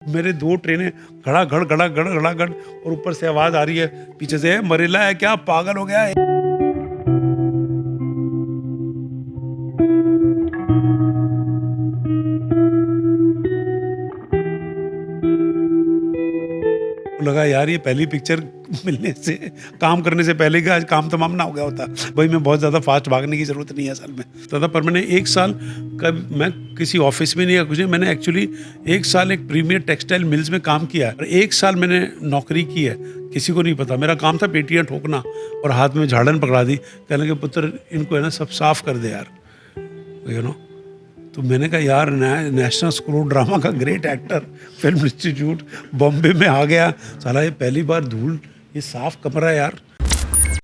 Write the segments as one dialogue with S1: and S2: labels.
S1: मेरे 2 ट्रेनें घड़ा-घड़, घड़ा-घड़, घड़ा-घड़ और ऊपर से आवाज़ आ रही है पीछे से, "मरेला है क्या? पागल हो गया है?" लगा यार ये पहली पिक्चर मिलने से काम करने से पहले का आज काम तमाम ना हो गया होता। भाई मैं बहुत ज़्यादा फ़ास्ट भागने की ज़रूरत नहीं है असल में। तो पर मैंने 1 साल कब मैं किसी ऑफ़िस में नहीं या कुछ नहीं, मैंने एक्चुअली 1 साल एक प्रीमियर टेक्सटाइल मिल्स में काम किया है और 1 साल मैंने नौकरी की है। किसी को नहीं पता। मेरा काम था पेटियाँ ठोकना और हाथ में झाड़न पकड़ा दी। कहने लगे पुत्र इनको है ना सब साफ़ कर दे यार। यू नो तो मैंने कहा यार नेशनल स्कूल ऑफ ड्रामा का great actor film institute Bombay में आ गया, साला ये पहली बार धूल, ये साफ कमरा यार।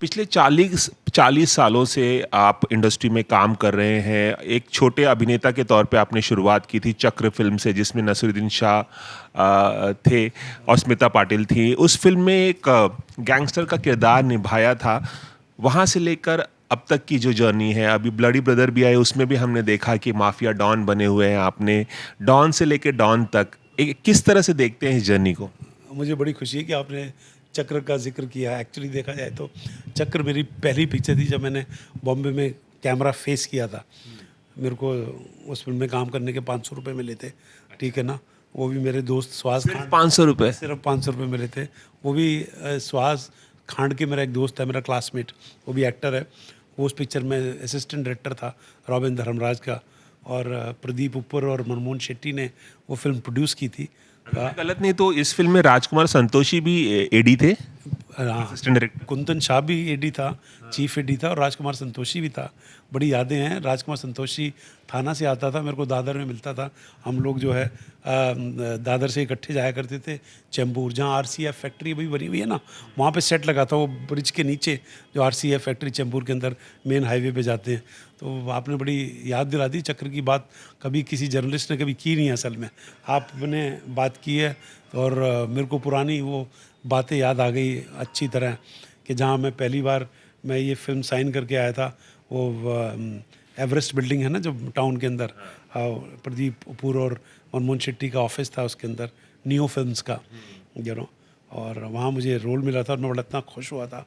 S2: पिछले 40 सालों से आप इंडस्ट्री में काम कर रहे हैं। एक छोटे अभिनेता के तौर पे आपने शुरुआत की थी चक्र फिल्म से, जिसमें नसीरुद्दीन शाह थे और स्मिता पाटिल थी। उस फिल्म में एक गैंगस्टर का किरदार निभाया था। वहाँ से लेकर अब तक की जो जर्नी है, अभी ब्लडी ब्रदर भी आए, उसमें भी हमने देखा कि माफिया डॉन बने हुए हैं आपने। डॉन से लेकर डॉन तक किस तरह से देखते हैं इस जर्नी को?
S1: मुझे बड़ी खुशी है कि आपने चक्र का जिक्र किया। एक्चुअली देखा जाए तो चक्र मेरी पहली पिक्चर थी जब मैंने बॉम्बे में कैमरा फेस किया था। मेरे को उस फिल्म में काम करने के 500 रुपये मिले थे, ठीक है ना। वो भी मेरे दोस्त सुहास खान,
S2: 500 रुपये?
S1: सिर्फ 500 रुपये मिले थे। वो भी सुहास खान के मेरा एक दोस्त है, मेरा क्लासमेट, वो भी एक्टर है। वो उस पिक्चर में असिस्टेंट डायरेक्टर था रॉबिन धर्मराज का, और प्रदीप उप्पर और मनमोहन शेट्टी ने वो फिल्म प्रोड्यूस की थी।
S2: गलत नहीं तो इस फिल्म में राजकुमार संतोषी भी एडी थे, असिस्टेंट डायरेक्टर।
S1: कुंदन शाह भी एडी था, चीफ एडी था, और राजकुमार संतोषी भी था। बड़ी यादें हैं। राजकुमार संतोषी थाना से आता था, मेरे को दादर में मिलता था। हम लोग जो है दादर से इकट्ठे जाया करते थे चैम्बूर, जहाँ आरसीएफ फैक्ट्री अभी बनी हुई है ना, वहाँ पे सेट लगा था वो ब्रिज के नीचे, जो आरसीएफ फैक्ट्री चैम्बूर के अंदर मेन हाईवे पे जाते हैं। तो आपने बड़ी याद दिला दी। चक्र की बात कभी किसी जर्नलिस्ट ने कभी की नहीं है असल में, आपने बात की है। और मेरे को पुरानी वो बातें याद आ गई अच्छी तरह, कि जहाँ मैं पहली बार मैं ये फिल्म साइन करके आया था, वो एवरेस्ट बिल्डिंग है ना जो टाउन के अंदर, प्रदीप कपूर और मनमोहन शेट्टी का ऑफिस था उसके अंदर, नियो फिल्म्स का, यू नो। और वहाँ मुझे रोल मिला था और मैं बड़ा इतना खुश हुआ था।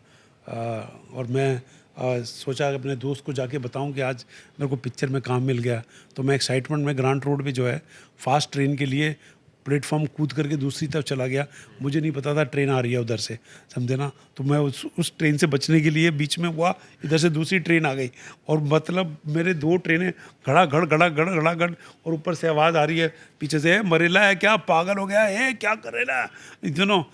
S1: और मैं सोचा कि अपने दोस्त को जाके बताऊं कि आज मेरे को पिक्चर में काम मिल गया। तो मैं एक्साइटमेंट में ग्रांट रोड पे जो है फास्ट ट्रेन के लिए प्लेटफॉर्म कूद करके दूसरी तरफ चला गया। मुझे नहीं पता था ट्रेन आ रही है उधर से, समझे ना। तो मैं उस ट्रेन से बचने के लिए बीच में हुआ, इधर से दूसरी ट्रेन आ गई और मतलब मेरे 2 ट्रेनें घड़ा-घड़, घड़ा-घड़, घड़ा-घड़ और ऊपर से आवाज़ आ रही है पीछे से, "मरेला है क्या? पागल हो गया है? क्या करेला?" You know.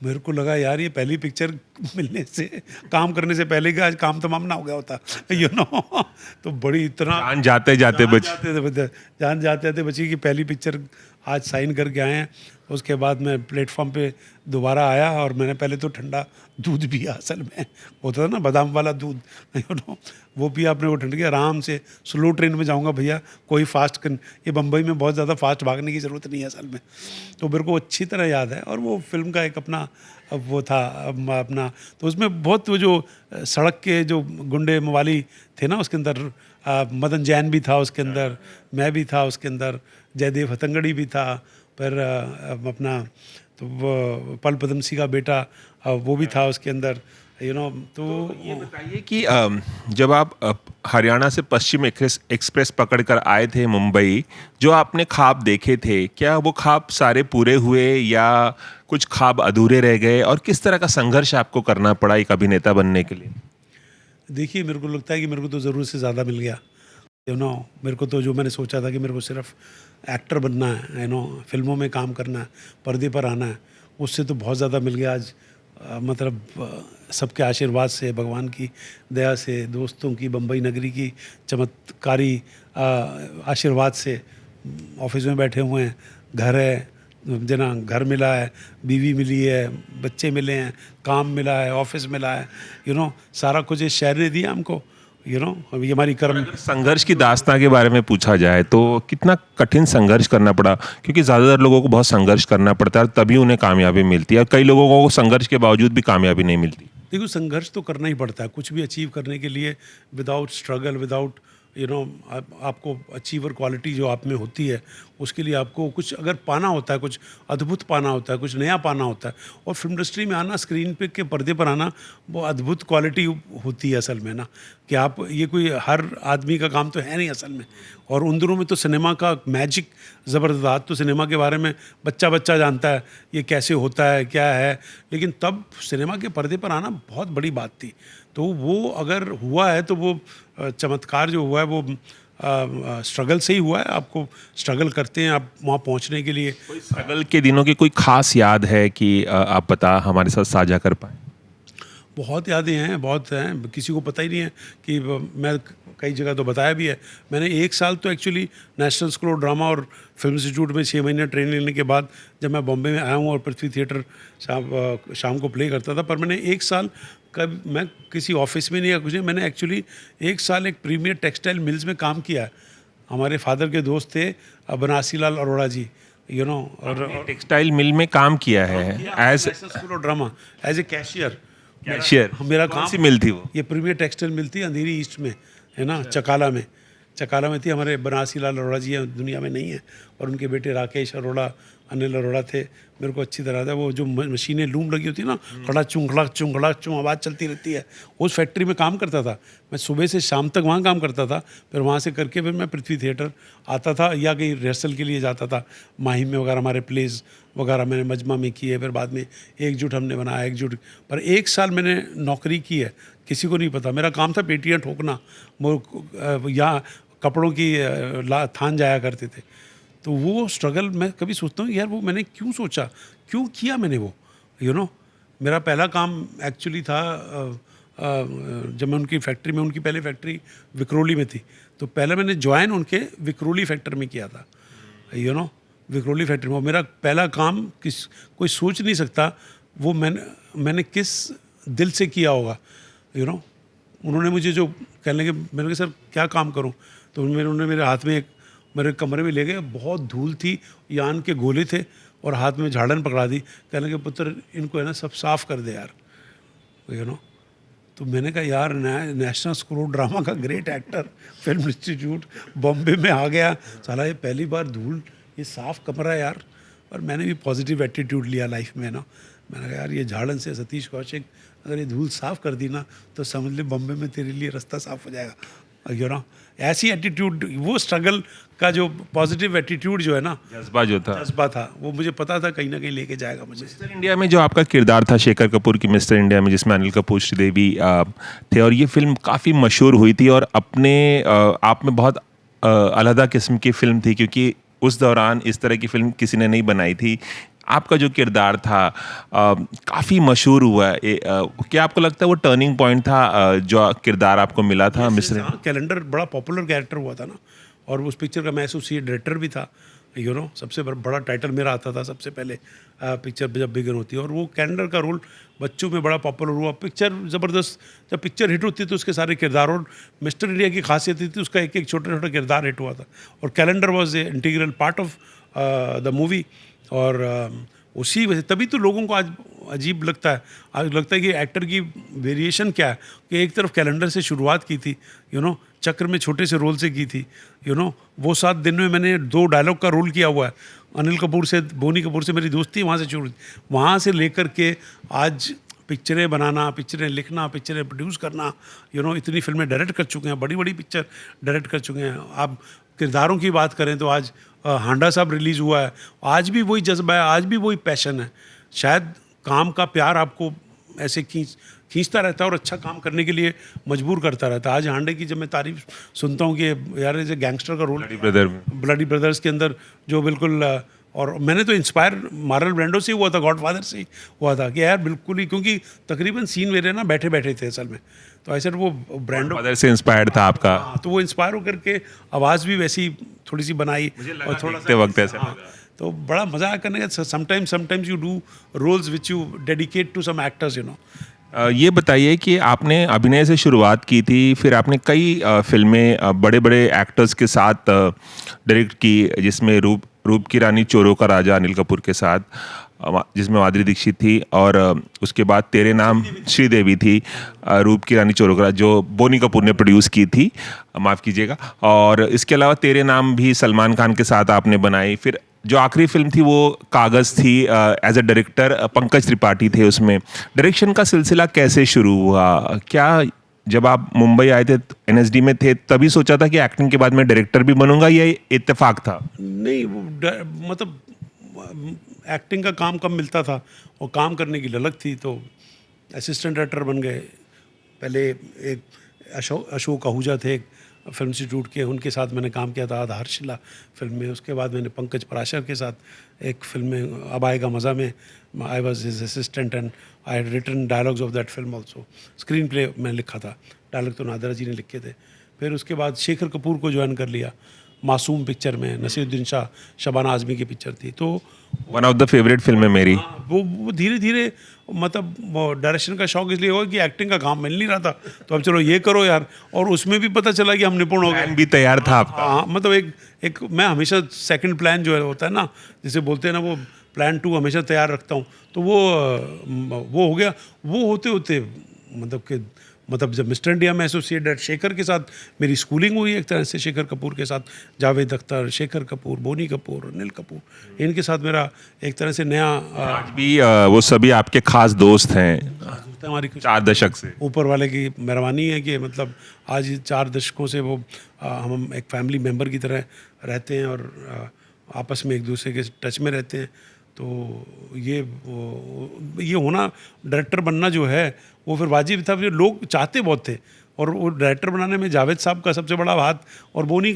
S1: मेरे को लगा यार ये पहली पिक्चर मिलने से काम करने से पहले का आज काम तमाम ना हो गया होता, यू नो। तो बड़ी इतना
S2: जान जाते जाते बच।
S1: जान जाते थे बची कि पहली पिक्चर आज साइन करके आए हैं। उसके बाद मैं प्लेटफॉर्म पे दोबारा आया और मैंने पहले तो ठंडा दूध पिया, असल में होता था ना बादाम वाला दूध, यू नो, वो पिया अपने। वो ठंड के आराम से स्लो ट्रेन में जाऊंगा भैया, कोई फास्ट ये बम्बई में बहुत ज़्यादा फास्ट भागने की ज़रूरत नहीं है असल में। तो मेरे को अच्छी तरह याद है। और वो फिल्म का एक अपना वो था अपना, तो उसमें बहुत वो जो सड़क के जो गुंडे मवाली थे ना उसके अंदर, मदन जैन भी था उसके अंदर, मैं भी था उसके अंदर, जयदेव हतंगड़ी भी था, फिर अपना तो वो पल पदम सिंह का बेटा वो भी था उसके अंदर, यू नो। तो
S2: ये बताइए कि जब आप हरियाणा से पश्चिम एक्सप्रेस पकड़कर आए थे मुंबई, जो आपने ख्वाब देखे थे, क्या वो ख्वाब सारे पूरे हुए या कुछ ख्वाब अधूरे रह गए? और किस तरह का संघर्ष आपको करना पड़ा एक अभिनेता बनने के लिए?
S1: देखिए मेरे को लगता है कि मेरे को तो ज़रूरत से ज़्यादा मिल गया, यू नो। मेरे को तो जो मैंने सोचा था कि मेरे को सिर्फ एक्टर बनना है, यू नो, फिल्मों में काम करना है, पर्दे पर आना है, उससे तो बहुत ज़्यादा मिल गया आज। मतलब सबके आशीर्वाद से, भगवान की दया से, दोस्तों की, बम्बई नगरी की चमत्कारी आशीर्वाद से ऑफिस में बैठे हुए हैं, घर है जना, घर मिला है, बीवी मिली है, बच्चे मिले हैं, काम मिला है, ऑफिस मिला है, यू नो, सारा कुछ इस शहर ने दिया हमको, यू नो। अभी हमारी कर्म।
S2: संघर्ष की दास्तां के बारे में पूछा जाए तो कितना कठिन संघर्ष करना पड़ा? क्योंकि ज़्यादातर लोगों को बहुत संघर्ष करना पड़ता है तभी उन्हें कामयाबी मिलती है, और कई लोगों को संघर्ष के बावजूद भी कामयाबी नहीं मिलती।
S1: देखो संघर्ष तो करना ही पड़ता है कुछ भी अचीव करने के लिए। विदाउट स्ट्रगल, विदाउट आपको अचीवर क्वालिटी जो आप में होती है, उसके लिए आपको कुछ अगर पाना होता है, कुछ अद्भुत पाना होता है, कुछ नया पाना होता है, और फिल्म इंडस्ट्री में आना, स्क्रीन पे के पर्दे पर आना, वो अद्भुत क्वालिटी होती है असल में ना, कि आप ये कोई हर आदमी का काम तो है नहीं असल में। और उन दिनों में तो सिनेमा का मैजिक ज़बरदस्त, आज तो सिनेमा के बारे में बच्चा बच्चा जानता है ये कैसे होता है, क्या है, लेकिन तब सिनेमा के पर्दे पर आना बहुत बड़ी बात थी। तो वो अगर हुआ है तो वो चमत्कार जो हुआ है वो स्ट्रगल से ही हुआ है। आपको स्ट्रगल करते हैं आप वहाँ पहुँचने के लिए।
S2: कोई स्ट्रगल के दिनों की कोई खास याद है कि आप बता हमारे साथ साझा कर पाए?
S1: बहुत यादें हैं, बहुत हैं, किसी को पता ही नहीं है कि मैं कई जगह तो बताया भी है। मैंने 1 साल तो actually national school of drama और फिल्म इंस्टीट्यूट में 6 महीने ट्रेनिंग लेने के बाद जब मैं बॉम्बे में आया हूँ और पृथ्वी थिएटर शाम को प्ले करता था, पर मैंने 1 साल कब मैं किसी ऑफिस में नहीं या कुछ नहीं, मैंने एक्चुअली 1 साल एक प्रीमियर टेक्सटाइल मिल्स में काम किया है। हमारे फादर के दोस्त थे बनासी लाल अरोड़ा जी, और
S2: टेक्सटाइल मिल में काम किया है as
S1: national school of drama as a cashier.
S2: Cashier?
S1: मेरा
S2: कौन
S1: काम
S2: सी मिल थी वो?
S1: ये प्रीमियर टेक्सटाइल मिल थी अंधेरी ईस्ट में, है ना, चकाला में थी। हमारे बनासी लाल अरोड़ा जी दुनिया में नहीं है, और उनके बेटे राकेश अरोड़ा, अनिल अरोड़ा थे। मेरे को अच्छी तरह था वो जो मशीनें लूम लगी होती है ना, खड़ा चुंग आवाज़ चलती रहती है, उस फैक्ट्री में काम करता था मैं। सुबह से शाम तक वहाँ काम करता था, फिर वहाँ से करके फिर मैं पृथ्वी थिएटर आता था या कहीं रिहर्सल के लिए जाता था। माहिम में वगैरह हमारे प्लेज वगैरह मैंने मजमा में किए, फिर बाद में एकजुट हमने बनाया, एकजुट पर 1 साल मैंने नौकरी की है, किसी को नहीं पता। मेरा काम था पेटियाँ ठोकना, वो या कपड़ों की थान जाया करते थे। तो वो स्ट्रगल मैं कभी सोचता हूँ यार, वो मैंने क्यों सोचा, क्यों किया मैंने वो, मेरा पहला काम एक्चुअली था जब मैं उनकी फैक्ट्री में, उनकी पहले फैक्ट्री विक्रोली में थी, तो पहले मैंने ज्वाइन उनके विक्रोली फैक्ट्री में किया था, विक्रोली फैक्ट्री में। मेरा पहला काम कोई सोच नहीं सकता वो मैंने किस दिल से किया होगा। उन्होंने मुझे जो कहने लगे, मैंने कहा सर क्या काम करूं, तो उन्होंने मेरे हाथ में मेरे कमरे में ले गए, बहुत धूल थी, यान के गोले थे, और हाथ में झाड़न पकड़ा दी, कहने लगे पुत्र इनको है ना सब साफ़ कर दे यार, तो मैंने कहा यार नेशनल स्कूल ऑफ ड्रामा का great actor, film institute Bombay में आ गया, साला ये पहली बार धूल, ये साफ़ कमरा है यार। और मैंने भी पॉजिटिव एटीट्यूड लिया लाइफ में ना, मैंने कहा यार ये झाड़न से सतीश कौशिक अगर ये धूल साफ़ कर दी ना, तो समझ ले बॉम्बे में तेरे लिए रास्ता साफ़ हो जाएगा। ऐसी एटीट्यूड, वो स्ट्रगल का जो पॉजिटिव एटीट्यूड जो है ना, जज्बा था, वो मुझे पता था कहीं ना कहीं लेके जाएगा मुझे।
S2: मिस्टर इंडिया में जो आपका किरदार था शेखर कपूर की मिस्टर इंडिया में, जिसमें अनिल कपूर श्रीदेवी थे, और ये फिल्म काफ़ी मशहूर हुई थी और अपने आप में बहुत अलग किस्म की फिल्म थी, क्योंकि उस दौरान इस तरह की फिल्म किसी ने नहीं बनाई थी। आपका जो किरदार था काफ़ी मशहूर हुआ है। क्या आपको लगता है वो टर्निंग पॉइंट था जो किरदार आपको मिला था मिस्र?
S1: कैलेंडर बड़ा पॉपुलर कैरेक्टर हुआ था ना, और उस पिक्चर का मैं एसोसिएट डायरेक्टर भी था। सबसे बड़ा टाइटल मेरा आता था सबसे पहले पिक्चर जब बिगिन होती है, और वो कैलेंडर का रोल बच्चों में बड़ा पॉपुलर हुआ। पिक्चर ज़बरदस्त, जब पिक्चर हिट होती तो उसके सारे किरदार, और मिस्टर इंडिया की खासियत थी उसका एक एक छोटा छोटा किरदार हिट हुआ था, और calendar was a integral part of the movie. और उसी वजह तभी तो लोगों को आज अजीब लगता है, आज लगता है कि एक्टर की वेरिएशन क्या है, कि एक तरफ कैलेंडर से शुरुआत की थी, चक्र में छोटे से रोल से की थी, वो 7 दिन में मैंने 2 डायलॉग का रोल किया हुआ है। अनिल कपूर से, बोनी कपूर से मेरी दोस्ती वहाँ से शुरू हुई, वहाँ से लेकर के आज पिक्चरें बनाना, पिक्चरें लिखना, पिक्चरें प्रोड्यूस करना, इतनी फिल्में डायरेक्ट कर चुके हैं, बड़ी बड़ी पिक्चर डायरेक्ट कर चुके हैं। आप किरदारों की बात करें तो आज हांडा साहब रिलीज़ हुआ है, आज भी वही जज्बा है, आज भी वही पैशन है। शायद काम का प्यार आपको ऐसे खींचता रहता है और अच्छा काम करने के लिए मजबूर करता रहता है। आज हांडे की जब मैं तारीफ सुनता हूँ कि यार ऐसे गैंगस्टर का रोल ब्लडी ब्रदर्स के अंदर जो बिल्कुल, और मैंने तो इंस्पायर मार्लन ब्रैंडो से ही हुआ था, गॉडफादर से ही हुआ था कि यार बिल्कुल ही, क्योंकि तकरीबन सीन मेरे ना बैठे बैठे थे असल में, तो ऐसे वो ब्रैंडो
S2: से इंस्पायर्ड था आपका।
S1: हाँ, तो वो इंस्पायर होकर के आवाज़ भी वैसी थोड़ी सी बनाई, और थोड़ा सा
S2: वक्त ऐसा
S1: हाँ, तो बड़ा मज़ा करने का। Sometimes you do roles which you dedicate to some actors.
S2: ये बताइए कि आपने अभिनय से शुरुआत की थी, फिर आपने कई फिल्में बड़े बड़े एक्टर्स के साथ डायरेक्ट की, जिसमें रूप की रानी चोरों का राजा अनिल कपूर के साथ, जिसमें माधुरी दीक्षित थी, और उसके बाद तेरे नाम श्रीदेवी थी, रूप की रानी चोरों का राजा जो बोनी कपूर ने प्रोड्यूस की थी, माफ़ कीजिएगा। और इसके अलावा तेरे नाम भी सलमान खान के साथ आपने बनाई। फिर जो आखिरी फिल्म थी वो कागज़ थी, as a director Pankaj Tripathi थे उसमें। डायरेक्शन का सिलसिला कैसे शुरू हुआ? क्या जब आप मुंबई आए थे, एनएसडी में थे, तभी सोचा था कि एक्टिंग के बाद मैं डायरेक्टर भी बनूंगा, या ये इत्तेफाक था?
S1: नहीं, मतलब एक्टिंग का काम कम मिलता था और काम करने की ललक थी, तो असिस्टेंट डायरेक्टर बन गए। पहले एक अशोक आहूजा थे एक फिल्म इंस्टीट्यूट के, उनके साथ मैंने काम किया था आधारशिला फिल्म में। उसके बाद मैंने पंकज पराशर के साथ एक फिल्म में अब आएगा मज़ा में I was his assistant and I had written dialogues of that film also. Screenplay मैं लिखा था, डायलॉग तो नादरा जी ने लिखे थे। फिर उसके बाद शेखर कपूर को ज्वाइन कर लिया मासूम पिक्चर में, नसीरुद्दीन शाह शबाना आज़मी की पिक्चर थी। तो
S2: one of the favourite film है मेरी।
S1: वो धीरे धीरे मतलब डायरेक्शन का शौक इसलिए हुआ कि एक्टिंग का काम मिल नहीं रहा था, तो अब चलो ये करो यार। और उसमें भी पता चला कि हम निपुण हो गए।
S2: प्लान भी तैयार था आपका?
S1: हाँ, मतलब एक मैं हमेशा सेकंड प्लान जो है होता है ना, जिसे बोलते हैं ना, वो प्लान 2 हमेशा तैयार रखता हूँ। तो वो हो गया। वो होते होते मतलब जब मिस्टर इंडिया में एसोसिएट डायरेक्टर शेखर के साथ मेरी स्कूलिंग हुई एक तरह से, शेखर कपूर के साथ, जावेद अख्तर, शेखर कपूर, बोनी कपूर, अनिल कपूर, इनके साथ मेरा एक तरह से नया
S2: आज भी वो सभी आपके खास दोस्त हैं
S1: हमारी कुछ
S2: 4 दशक से।
S1: ऊपर वाले की मेहरबानी है कि मतलब आज 4 दशकों से वो हम एक फैमिली मेम्बर की तरह रहते हैं और आपस में एक दूसरे के टच में रहते हैं। तो ये होना, डायरेक्टर बनना जो है वो फिर वाजिब था। फिर लोग चाहते बहुत थे, और वो डायरेक्टर बनाने में जावेद साहब का सबसे बड़ा हाथ, और बोनी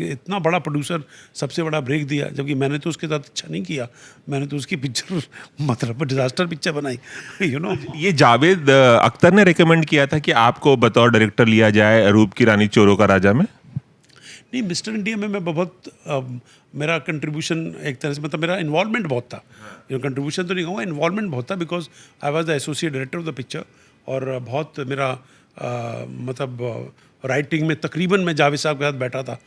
S1: इतना बड़ा प्रोड्यूसर सबसे बड़ा ब्रेक दिया, जबकि मैंने तो उसके साथ अच्छा नहीं किया। मैंने तो उसकी पिक्चर मतलब डिजास्टर पिक्चर बनाई, यू नो।
S2: ये जावेद अख्तर ने रिकमेंड किया था कि आपको बतौर डायरेक्टर लिया जाए रूप की रानी चोरों का राजा में?
S1: नहीं, मिस्टर इंडिया में मैं बहुत मेरा कंट्रीब्यूशन एक तरह से, मतलब मेरा इन्वॉल्वमेंट बहुत था। कंट्रीब्यूशन तो नहीं कहूँगा, इन्वॉल्वमेंट बहुत था, because I was the associate director of the picture. और बहुत मेरा मतलब राइटिंग में तकरीबन मैं जावेद साहब के साथ बैठा था।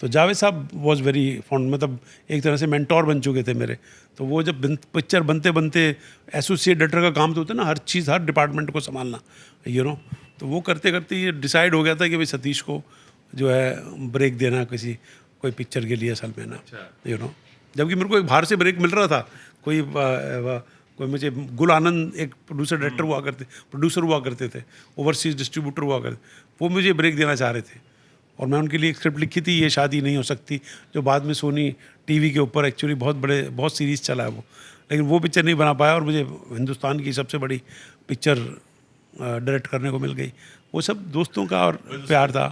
S1: तो जावेद साहब वॉज वेरी फॉन्ड, मतलब एक तरह से मेंटोर बन चुके थे मेरे। तो वो जब पिक्चर बनते बनते एसोसिएट डायरेक्टर का काम तो होता है ना, हर चीज़, हर डिपार्टमेंट को संभालना, यू नो। तो वो करते करते ये डिसाइड हो गया था कि भाई सतीश को जो है ब्रेक देना कोई पिक्चर के लिए असल में ना, यू नो। जबकि मेरे को एक बाहर से ब्रेक मिल रहा था, कोई मुझे गुल आनंद एक प्रोड्यूसर हुआ करते थे, ओवरसीज डिस्ट्रीब्यूटर हुआ करते, वो मुझे ब्रेक देना चाह रहे थे। और मैं उनके लिए एक स्क्रिप्ट लिखी थी, ये शादी नहीं हो सकती, जो बाद में सोनी टीवी के ऊपर एक्चुअली बहुत सीरीज़ चला है वो। लेकिन वो पिक्चर नहीं बना पाया और मुझे हिंदुस्तान की सबसे बड़ी पिक्चर डायरेक्ट करने को मिल गई। वो सब दोस्तों का और प्यार था।